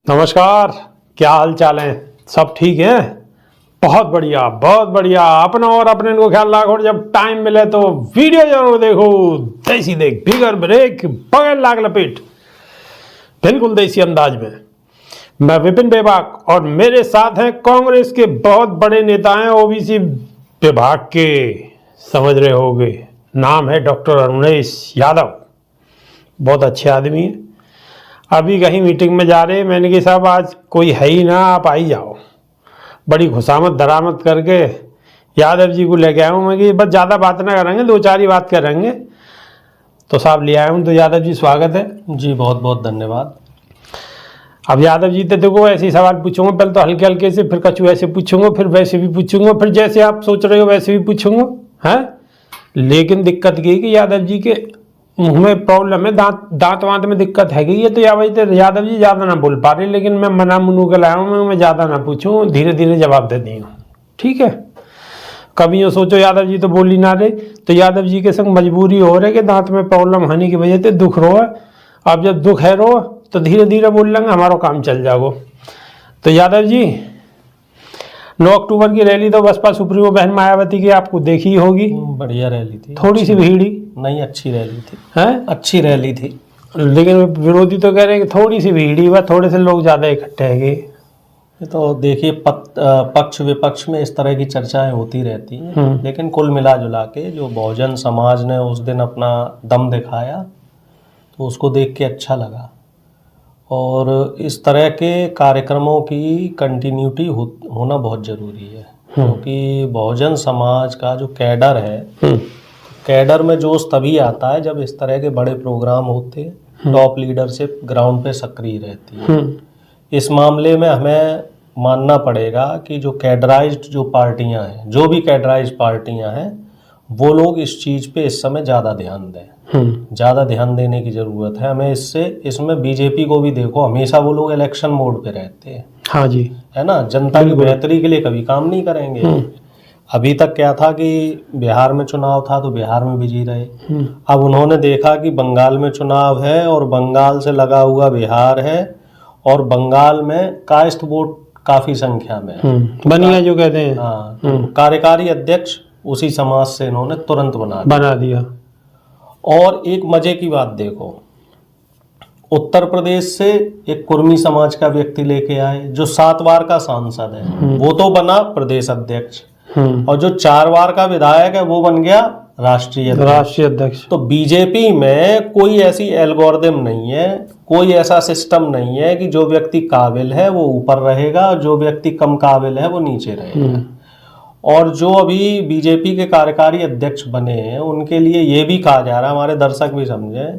नमस्कार। क्या हाल चाल है? सब ठीक है? बहुत बढ़िया, बहुत बढ़िया। अपना और अपने को ख्याल रखो। जब टाइम मिले तो वीडियो जरूर देखो। देसी देख, बिगर ब्रेक, बगैर लाग लपेट, बिल्कुल देसी अंदाज में। मैं विपिन बेबाक और मेरे साथ हैं कांग्रेस के बहुत बड़े नेता हैं, ओबीसी विभाग के, समझ रहे होगे। नाम है डॉक्टर अरुणेश यादव। बहुत अच्छे आदमी है। अभी कहीं मीटिंग में जा रहे, मैंने कहा साहब आज कोई है ही ना, आप आई जाओ। बड़ी खुशामद दरामद करके यादव जी को लेके आया हूँ। मैं कि बस ज़्यादा बात ना करेंगे, दो चार ही बात करेंगे। तो साहब ले आया हूँ। तो यादव जी स्वागत है जी, बहुत बहुत धन्यवाद। अब यादव जी तो देखो ऐसे ही सवाल पूछूंगा। पहले तो हल्के हल्के से, फिर कछु ऐसे पूछूंगा, फिर वैसे भी पूछूंगा, फिर जैसे आप सोच रहे हो वैसे भी पूछूंगा, है। लेकिन दिक्कत ये कि यादव जी के मुंह में प्रॉब्लम है, दांत वांत में दिक्कत है कि ये तो यादव जी ज़्यादा ना बोल पा रहे। लेकिन मैं मना मुनू के लाया हूँ, मैं ज़्यादा ना पूछूँ, धीरे धीरे जवाब दे दी हूँ। ठीक है। कभी यूँ सोचो यादव जी तो बोल ही ना रहे, तो यादव जी के संग मजबूरी हो रही है कि दांत में प्रॉब्लम होने की वजह से दुख रो है। अब जब दुख है रो तो धीरे धीरे बोल लेंगे, हमारा काम चल जाओ। तो यादव जी 9 अक्टूबर की रैली तो बसपा सुप्रीमो बहन मायावती की आपको देखी होगी। बढ़िया रैली थी। थोड़ी सी भीड़ ही नहीं, अच्छी रैली थी। है, अच्छी रैली थी। लेकिन विरोधी तो कह रहे हैं कि थोड़ी सी भीड़ ही, वह थोड़े से लोग ज़्यादा इकट्ठे हैं। ये तो देखिए, पक्ष विपक्ष में इस तरह की चर्चाएं होती रहती हैं, लेकिन कुल मिला जुला के जो बहुजन समाज ने उस दिन अपना दम दिखाया तो उसको देख के अच्छा लगा। और इस तरह के कार्यक्रमों की कंटिन्यूटी होना बहुत ज़रूरी है, क्योंकि बहुजन समाज का जो कैडर है, कैडर में जोश तभी आता है जब इस तरह के बड़े प्रोग्राम होते हैं, टॉप लीडरशिप ग्राउंड पे सक्रिय रहती है। इस मामले में हमें मानना पड़ेगा कि जो कैडराइज्ड जो पार्टियां हैं, जो भी कैडराइज्ड पार्टियां हैं, वो लोग इस चीज़ पे इस समय ज़्यादा ध्यान दें। ज़्यादा ध्यान देने की ज़रूरत है हमें। इसमें बीजेपी को भी देखो, हमेशा वो लोग इलेक्शन मोड पे रहते हैं। हाँ जी, है ना। जनता की बेहतरी के लिए कभी काम नहीं करेंगे। अभी तक क्या था कि बिहार में चुनाव था तो बिहार में बिजी रहे। अब उन्होंने देखा कि बंगाल में चुनाव है और बंगाल से लगा हुआ बिहार है, और बंगाल में कायस्थ वोट काफ़ी संख्या में है। बनिया जो कहते हैं। हाँ, तो कार्यकारी अध्यक्ष उसी समाज से इन्होंने तुरंत बना दिया। और एक मजे की बात देखो, उत्तर प्रदेश से एक कुर्मी समाज का व्यक्ति लेके आए जो 7 बार का सांसद है, वो तो बना प्रदेश अध्यक्ष, और जो 4 बार का विधायक है वो बन गया राष्ट्रीय अध्यक्ष। तो बीजेपी में कोई ऐसी एल्गोरिदम नहीं है, कोई ऐसा सिस्टम नहीं है कि जो व्यक्ति काबिल है वो ऊपर रहेगा और जो व्यक्ति कम काबिल है वो नीचे रहेगा। और जो अभी बीजेपी के कार्यकारी अध्यक्ष बने हैं उनके लिए ये भी कहा जा रहा है, हमारे दर्शक भी समझें,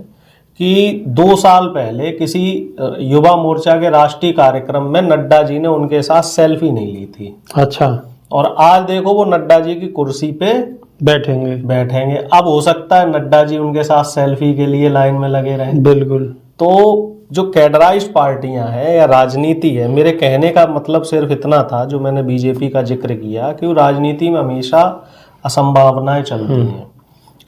कि 2 साल पहले किसी युवा मोर्चा के राष्ट्रीय कार्यक्रम में नड्डा जी ने उनके साथ सेल्फी नहीं ली थी। अच्छा। और आज देखो वो नड्डा जी की कुर्सी पे बैठेंगे। अब हो सकता है नड्डा जी उनके साथ सेल्फी के लिए लाइन में लगे रहें। बिल्कुल। तो जो कैडराइज्ड पार्टियां हैं या राजनीति है, मेरे कहने का मतलब सिर्फ इतना था, जो मैंने बीजेपी का जिक्र किया, कि वो राजनीति में हमेशा असंभावनाएं चलती हैं।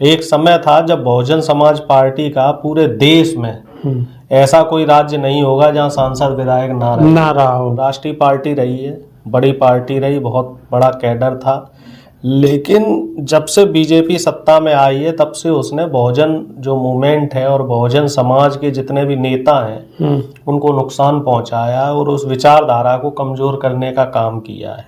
एक समय था जब बहुजन समाज पार्टी का पूरे देश में ऐसा कोई राज्य नहीं होगा जहां सांसद विधायक ना रहा हो। राष्ट्रीय पार्टी रही है, बड़ी पार्टी रही, बहुत बड़ा कैडर था। लेकिन जब से बीजेपी सत्ता में आई है तब से उसने बहुजन जो मूवमेंट है और बहुजन समाज के जितने भी नेता हैं उनको नुकसान पहुंचाया है और उस विचारधारा को कमजोर करने का काम किया है।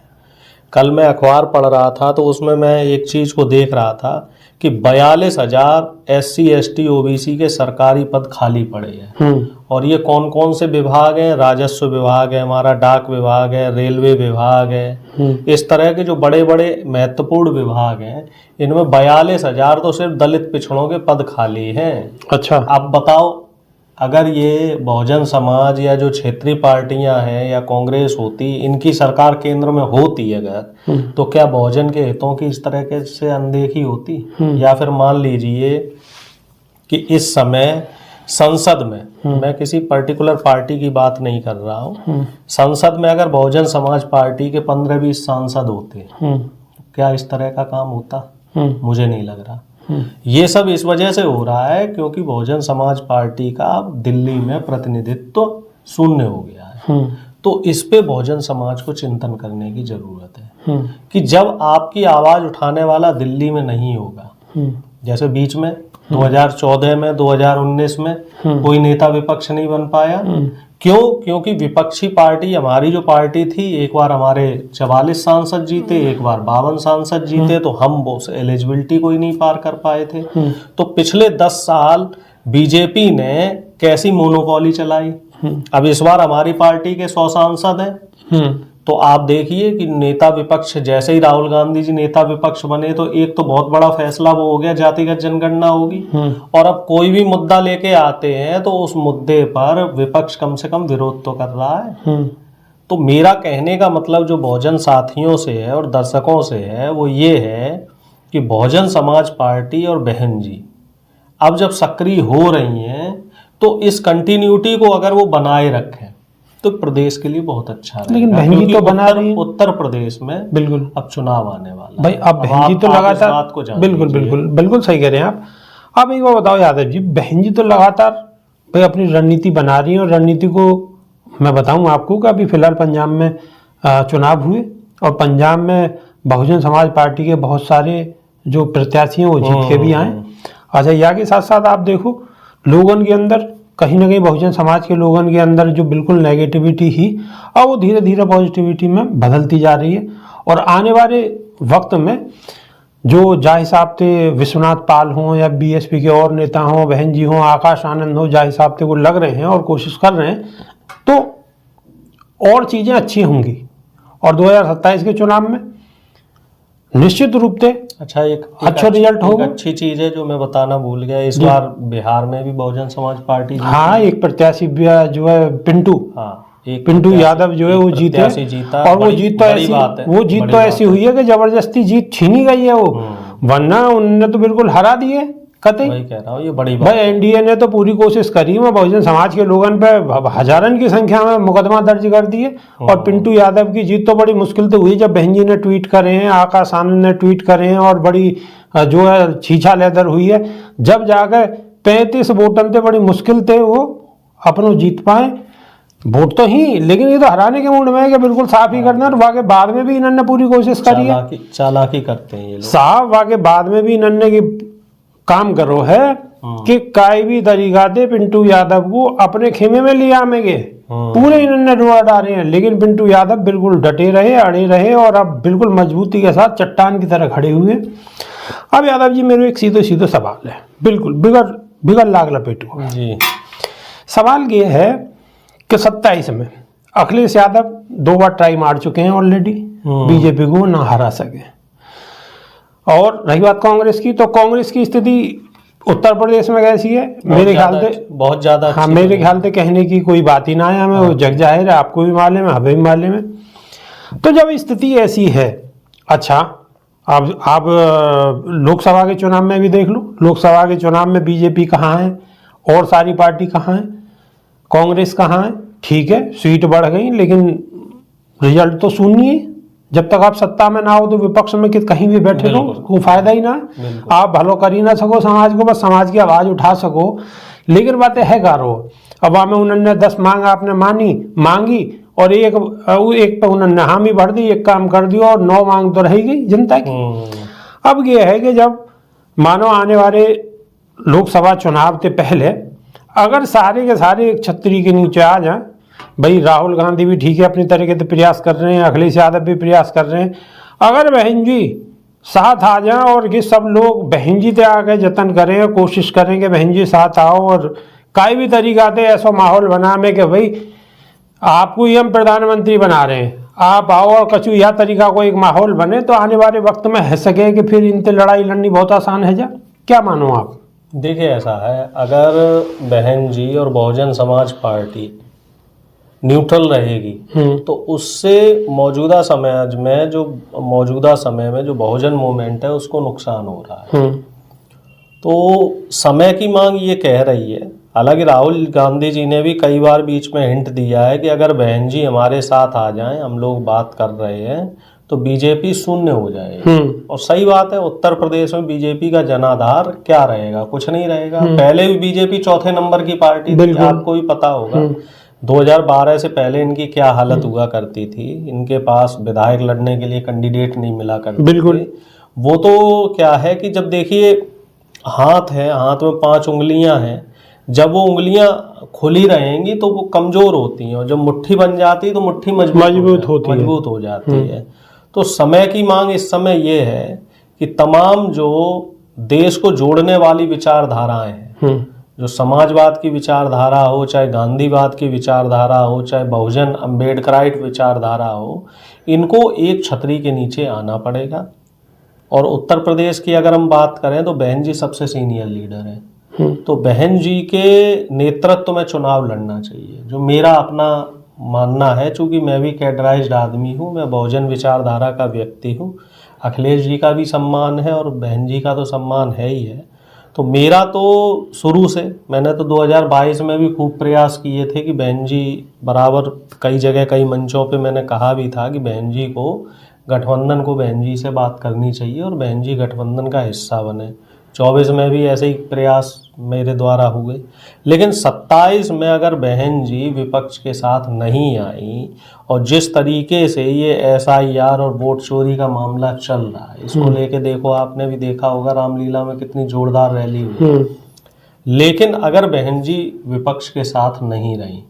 कल मैं अखबार पढ़ रहा था तो उसमें मैं एक चीज़ को देख रहा था कि 42,000 SC ST OBC के सरकारी पद खाली पड़े हैं। और ये कौन कौन से विभाग हैं? राजस्व विभाग है, हमारा डाक विभाग है, रेलवे विभाग है। इस तरह के जो बड़े बड़े महत्वपूर्ण विभाग हैं, इनमें 42,000 तो सिर्फ दलित पिछड़ों के पद खाली हैं। अच्छा। अब बताओ, अगर ये बहुजन समाज या जो क्षेत्रीय पार्टियां हैं या कांग्रेस होती, इनकी सरकार केंद्र में होती अगर, तो क्या बहुजन के हितों की इस तरह के से अनदेखी होती? या फिर मान लीजिए कि इस समय संसद में, मैं किसी पर्टिकुलर पार्टी की बात नहीं कर रहा हूँ, संसद में अगर बहुजन समाज पार्टी के 15-20 सांसद होते, क्या इस तरह का काम होता? मुझे नहीं लग रहा। ये सब इस वजह से हो रहा है क्योंकि बहुजन समाज पार्टी का दिल्ली में प्रतिनिधित्व शून्य हो गया है। है। तो इस पे बहुजन समाज को चिंतन करने की जरूरत है कि जब आपकी आवाज उठाने वाला दिल्ली में नहीं होगा, जैसे बीच में 2014 में 2019 में कोई नेता विपक्ष नहीं बन पाया, क्यों? क्योंकि विपक्षी पार्टी, हमारी जो पार्टी थी, एक बार हमारे 44 सांसद जीते, एक बार 52 सांसद जीते, तो हम वो एलिजिबिलिटी कोई नहीं पार कर पाए थे। तो पिछले 10 साल बीजेपी ने कैसी मोनोपोली चलाई। अब इस बार हमारी पार्टी के 100 सांसद हैं, तो आप देखिए कि नेता विपक्ष, जैसे ही राहुल गांधी जी नेता विपक्ष बने तो एक तो बहुत बड़ा फैसला वो हो गया, जातिगत जनगणना होगी। और अब कोई भी मुद्दा लेके आते हैं तो उस मुद्दे पर विपक्ष कम से कम विरोध तो कर रहा है। तो मेरा कहने का मतलब जो बहुजन साथियों से है और दर्शकों से है वो ये है कि बहुजन समाज पार्टी और बहन जी अब जब सक्रिय हो रही हैं तो इस कंटिन्यूटी को अगर वो बनाए रखें तो प्रदेश के लिए बहुत अच्छा रहेगा। लेकिन बहन जी तो बना रही हैं। उत्तर प्रदेश में बिल्कुल अब चुनाव आने वाला भाई, है। अब बहन जी तो लगातार, बिल्कुल लीजिए। बिल्कुल बिल्कुल सही कह रहे हैं आप। अब एक बार बताओ यादव जी, बहन जी तो लगातार भाई अपनी रणनीति बना रही हैं, और रणनीति को मैं बताऊं आपको कि अभी फिलहाल पंजाब में चुनाव हुए और पंजाब में बहुजन समाज पार्टी के बहुत सारे जो प्रत्याशी हैं वो जीत के भी आए। अच्छा, या के साथ साथ आप देखो लोगों के अंदर कहीं ना कहीं बहुजन समाज के लोगों के अंदर जो बिल्कुल नेगेटिविटी ही, और वो धीरे धीरे पॉजिटिविटी में बदलती जा रही है। और आने वाले वक्त में जो जा हिसाब से विश्वनाथ पाल हों या बीएसपी के और नेता हों, बहन जी हों, आकाश आनंद हो, जा हिसाब से वो लग रहे हैं और कोशिश कर रहे हैं, तो और चीज़ें अच्छी होंगी। और 2027 के चुनाव में निश्चित रूप से अच्छा, एक अच्छा रिजल्ट होगा। अच्छी चीज है जो मैं बताना भूल गया, इस बार बिहार में भी बहुजन समाज पार्टी जीती। हाँ, एक प्रत्याशी जो है पिंटू, हाँ, एक पिंटू यादव जो है वो जीते, जीता। और वो जीत तो ऐसी, वो जीत तो ऐसी हुई है कि जबरदस्ती जीत छीनी गई है वो, वरना उन्होंने तो बिल्कुल हरा दिए कतई। वही कह रहा हूँ, ये बड़ी बात भाई एनडीए ने तो पूरी कोशिश करी है, बहुजन समाज के लोगों पे हजारन की संख्या में मुकदमा दर्ज कर दिए। और पिंटू यादव की जीत तो बड़ी मुश्किल से हुई जब बहन जी ने ट्वीट करे हैं, आकाश आनंद ने ट्वीट करे हैं, और बड़ी जो है छीछा लेदर हुई है, जब जाकर 35 वोटन थे, बड़ी मुश्किल थे वो अपनों जीत पाए। वोट तो ही, लेकिन ये तो हराने के मूड में है कि बिल्कुल साफ ही करना। और वाकई बाद में भी इन्होंने पूरी कोशिश करी है, चालाकी करते हैं ये लोग साफ। वाकई बाद में भी इन्होंने की काम करो है कि काई भी तरीका से पिंटू यादव को अपने खेमे में ले आमेंगे, पूरे इन्होंने डोरा डाले हैं। लेकिन पिंटू यादव बिल्कुल डटे रहे, अड़े रहे, और अब बिल्कुल मजबूती के साथ चट्टान की तरह खड़े हुए। अब यादव जी मेरे एक सीधे सीधे सवाल है, बिल्कुल बिगड़ लाग लपेटो जी। सवाल ये है कि 27 में अखिलेश यादव 2 बार ट्राई मार चुके हैं ऑलरेडी, बीजेपी को ना हरा सके। और रही बात कांग्रेस की, तो कांग्रेस की स्थिति उत्तर प्रदेश में कैसी है मेरे ख्याल से बहुत ज्यादा। हाँ, मेरे ख्याल से कहने की कोई बात ही ना है, हमें वो जग जाहिर है, आपको भी मालूम है, हमें भी मालूम है। तो जब स्थिति ऐसी है, अच्छा आप लोकसभा के चुनाव में भी देख लो, लोकसभा के चुनाव में बीजेपी कहाँ है और सारी पार्टी कहाँ है, कांग्रेस कहाँ है। ठीक है, सीट बढ़ गई, लेकिन रिजल्ट तो शून्य है। जब तक आप सत्ता में ना हो तो विपक्ष में कहीं भी बैठे रहो, कोई फायदा ही ना है। आप भलो कर ही ना सको समाज को, बस समाज की आवाज उठा सको। लेकिन बातें है गारो, अब में उन्होंने 10 मांग आपने मांगी और एक पे उन्होंने हामी भर दी, एक काम कर दिया, और 9 मांग तो रह गई जनता की। अब ये है कि जब मानो आने वाले लोकसभा चुनाव से पहले अगर सारे के सारे एक छतरी के नीचे आ जाए, भाई राहुल गांधी भी ठीक है अपनी तरीके से प्रयास कर रहे हैं, अखिलेश यादव भी प्रयास कर रहे हैं, अगर बहन जी साथ आ जाए और ये सब लोग बहन जी से आके जतन करें, कोशिश करें कि बहन जी साथ आओ, और कोई भी तरीका से ऐसा माहौल बना में कि भाई आपको ही हम प्रधानमंत्री बना रहे हैं, आप आओ, और कछु यह तरीका को एक माहौल बने, तो आने वाले वक्त में है सके कि फिर इनसे लड़ाई लड़नी बहुत आसान है। जा क्या मानो आप? देखिए, ऐसा है, अगर बहन जी और बहुजन समाज पार्टी न्यूट्रल रहेगी तो उससे मौजूदा समय में जो बहुजन मूवमेंट है उसको नुकसान हो रहा है। तो समय की मांग ये कह रही है, हालांकि राहुल गांधी जी ने भी कई बार बीच में हिंट दिया है कि अगर बहन जी हमारे साथ आ जाएं, हम लोग बात कर रहे हैं, तो बीजेपी शून्य हो जाएगी। और सही बात है, उत्तर प्रदेश में बीजेपी का जनाधार क्या रहेगा? कुछ नहीं रहेगा। पहले भी बीजेपी 4थे नंबर की पार्टी थी, आपको भी पता होगा। 2012 से पहले इनकी क्या हालत हुआ करती थी, इनके पास विधायक लड़ने के लिए कैंडिडेट नहीं मिला करते बिल्कुल। थे। वो तो क्या है कि जब देखिए हाथ है, हाथ में 5 उंगलियां हैं, जब वो उंगलियां खुली रहेंगी तो वो कमजोर होती हैं, और जब मुट्ठी बन जाती है तो मुट्ठी मजबूत हो जाती है। तो समय की मांग इस समय ये है कि तमाम जो देश को जोड़ने वाली विचारधाराएं हैं, जो समाजवाद की विचारधारा हो, चाहे गांधीवाद की विचारधारा हो, चाहे बहुजन अम्बेडकराइट विचारधारा हो, इनको एक छतरी के नीचे आना पड़ेगा। और उत्तर प्रदेश की अगर हम बात करें तो बहन जी सबसे सीनियर लीडर हैं, तो बहन जी के नेतृत्व में चुनाव लड़ना चाहिए, जो मेरा अपना मानना है। चूंकि मैं भी कैडराइज्ड आदमी हूँ, मैं बहुजन विचारधारा का व्यक्ति हूँ, अखिलेश जी का भी सम्मान है और बहन जी का तो सम्मान है ही है। तो मेरा तो शुरू से, मैंने तो 2022 में भी खूब प्रयास किए थे कि बहन जी बराबर, कई जगह कई मंचों पे मैंने कहा भी था कि बहन जी को, गठबंधन को बहन जी से बात करनी चाहिए और बहन जी गठबंधन का हिस्सा बने। 24 में भी ऐसे ही प्रयास मेरे द्वारा हुए, लेकिन 27 में अगर बहन जी विपक्ष के साथ नहीं आई, और जिस तरीके से ये SIR और वोट चोरी का मामला चल रहा है, इसको लेके देखो, आपने भी देखा होगा रामलीला में कितनी जोरदार रैली हुई। लेकिन अगर बहन जी विपक्ष के साथ नहीं रही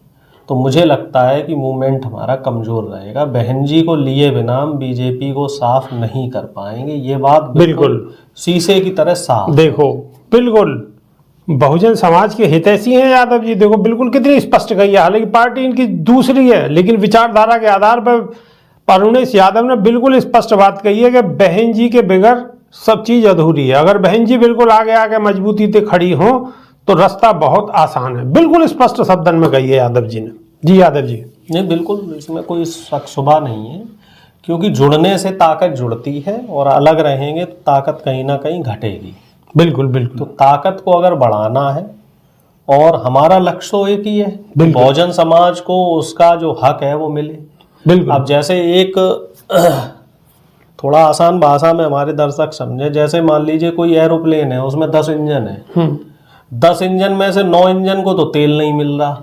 तो मुझे लगता है कि मूवमेंट हमारा कमजोर रहेगा। बहन जी को लिए बिना हम बीजेपी को साफ नहीं कर पाएंगे, ये बात बिल्कुल शीशे की तरह साफ। देखो, बिल्कुल बहुजन समाज के हितैषी हैं यादव जी। देखो बिल्कुल कितनी स्पष्ट कही है, हालांकि पार्टी इनकी दूसरी है, लेकिन विचारधारा के आधार पर अरुणेश यादव ने बिल्कुल स्पष्ट बात कही है कि बहन जी के बगैर सब चीज अधूरी है। अगर बहन जी बिल्कुल आगे आके मजबूती से खड़ी हो तो रास्ता बहुत आसान है। बिल्कुल स्पष्ट शब्दन में कही है यादव जी ने। जी यादव जी। नहीं, बिल्कुल इसमें कोई शक शुबा नहीं है, क्योंकि जुड़ने से ताकत जुड़ती है और अलग रहेंगे तो ताकत कहीं ना कहीं घटेगी। बिल्कुल बिल्कुल। तो ताकत को अगर बढ़ाना है, और हमारा लक्ष्य तो एक ही है, बहुजन समाज को उसका जो हक है वो मिले। बिल्कुल। अब जैसे एक थोड़ा आसान भाषा में हमारे दर्शक समझे, जैसे मान लीजिए कोई एरोप्लेन है, उसमें 10 इंजन है, 10 इंजन में से 9 इंजन को तो तेल नहीं मिल रहा,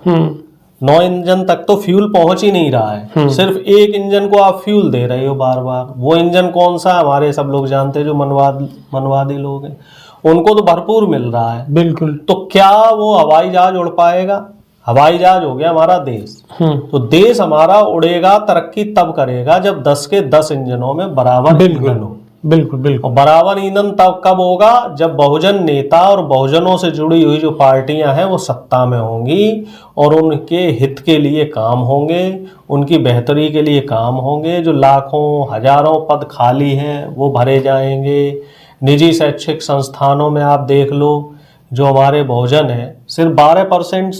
9 इंजन तक तो फ्यूल पहुंच ही नहीं रहा है, सिर्फ एक इंजन को आप फ्यूल दे रहे हो बार बार। वो इंजन कौन सा है, हमारे सब लोग जानते हैं, जो मनवादी लोग हैं, उनको तो भरपूर मिल रहा है। बिल्कुल। तो क्या वो हवाई जहाज उड़ पाएगा? हवाई जहाज हो गया हमारा देश, तो देश हमारा उड़ेगा, तरक्की तब करेगा जब 10 के 10 इंजनों में बराबर ईंधन हो। बिल्कुल बिल्कुल। और बराबर ईंधन तब कब होगा? जब बहुजन नेता और बहुजनों से जुड़ी हुई जो पार्टियां हैं वो सत्ता में होंगी और उनके हित के लिए काम होंगे, उनकी बेहतरी के लिए काम होंगे। जो लाखों हजारों पद खाली हैं वो भरे जाएंगे। निजी शैक्षिक संस्थानों में आप देख लो, जो हमारे बहुजन है, सिर्फ 12%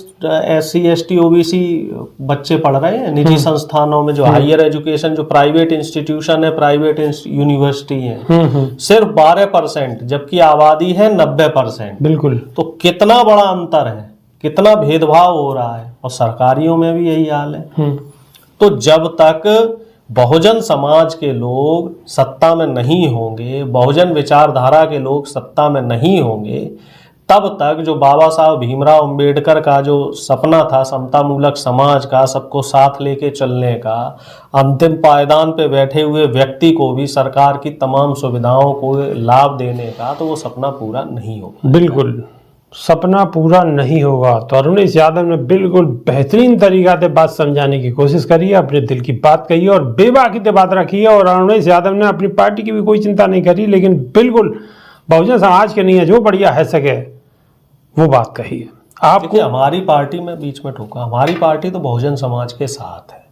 SC ST OBC बच्चे पढ़ रहे हैं निजी संस्थानों में। जो हायर एजुकेशन, जो प्राइवेट इंस्टीट्यूशन है, प्राइवेट यूनिवर्सिटी है, सिर्फ 12%, जबकि आबादी है 90%। बिल्कुल। तो कितना बड़ा अंतर है, कितना भेदभाव हो रहा है, और सरकारियों में भी यही हाल है। तो जब तक बहुजन समाज के लोग सत्ता में नहीं होंगे, बहुजन विचारधारा के लोग सत्ता में नहीं होंगे, तब तक जो बाबा साहब भीमराव अंबेडकर का जो सपना था समतामूलक समाज का, सबको साथ लेके चलने का, अंतिम पायदान पे बैठे हुए व्यक्ति को भी सरकार की तमाम सुविधाओं को लाभ देने का, तो वो सपना पूरा नहीं होगा। बिल्कुल सपना पूरा नहीं होगा। तो अरुणेश यादव ने बिल्कुल बेहतरीन तरीका से बात समझाने की कोशिश करी है, अपने दिल की बात कही है और बेबाकी से बात रखी है। और अरुणेश यादव ने अपनी पार्टी की भी कोई चिंता नहीं करी, लेकिन बिल्कुल बहुजन समाज के नहीं है, जो बढ़िया है सके वो बात कही है। आपको हमारी पार्टी में बीच में ठोका, हमारी पार्टी तो बहुजन समाज के साथ है।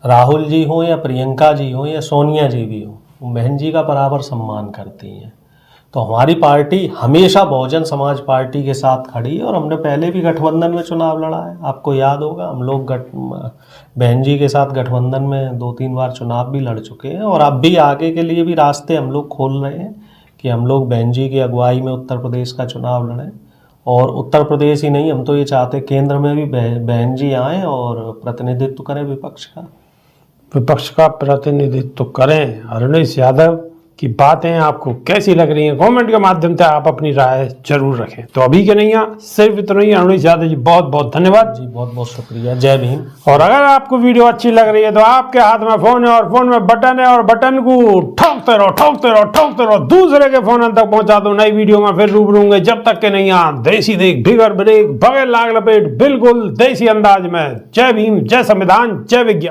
राहुल जी हो या प्रियंका जी हो या सोनिया जी भी हो, वो बहन जी का बराबर सम्मान करती हैं। तो हमारी पार्टी हमेशा बहुजन समाज पार्टी के साथ खड़ी है, और हमने पहले भी गठबंधन में चुनाव लड़ा है। आपको याद होगा, हम लोग बहन जी के साथ गठबंधन में 2-3 बार चुनाव भी लड़ चुके हैं, और अब भी आगे के लिए भी रास्ते हम लोग खोल रहे हैं कि हम लोग बहन जी की अगुवाई में उत्तर प्रदेश का चुनाव लड़ें। और उत्तर प्रदेश ही नहीं, हम तो ये चाहते केंद्र में भी बहन जी आए और प्रतिनिधित्व करें विपक्ष का। विपक्ष का प्रतिनिधित्व करें। अरुणेश यादव कि बातें आपको कैसी लग रही हैं। कमेंट के माध्यम से आप अपनी राय जरूर रखें। तो अभी के नहीं सिर्फ इतना ही। अरुणेश यादव जी बहुत बहुत धन्यवाद जी, बहुत बहुत शुक्रिया। जय भीम। और अगर आपको वीडियो अच्छी लग रही है तो आपके हाथ में फोन है और फोन में बटन है और बटन को ठोकते रहो ठोकते रहो ठोकते रहो, दूसरे के फोन तक पहुंचा दो। नई वीडियो में फिर रूबरू होंगे, जब तक के नहीं देसी देख बिगर ब्रेक बगैर लाग लपेट बिल्कुल देसी अंदाज में। जय भीम, जय संविधान, जय विज्ञान।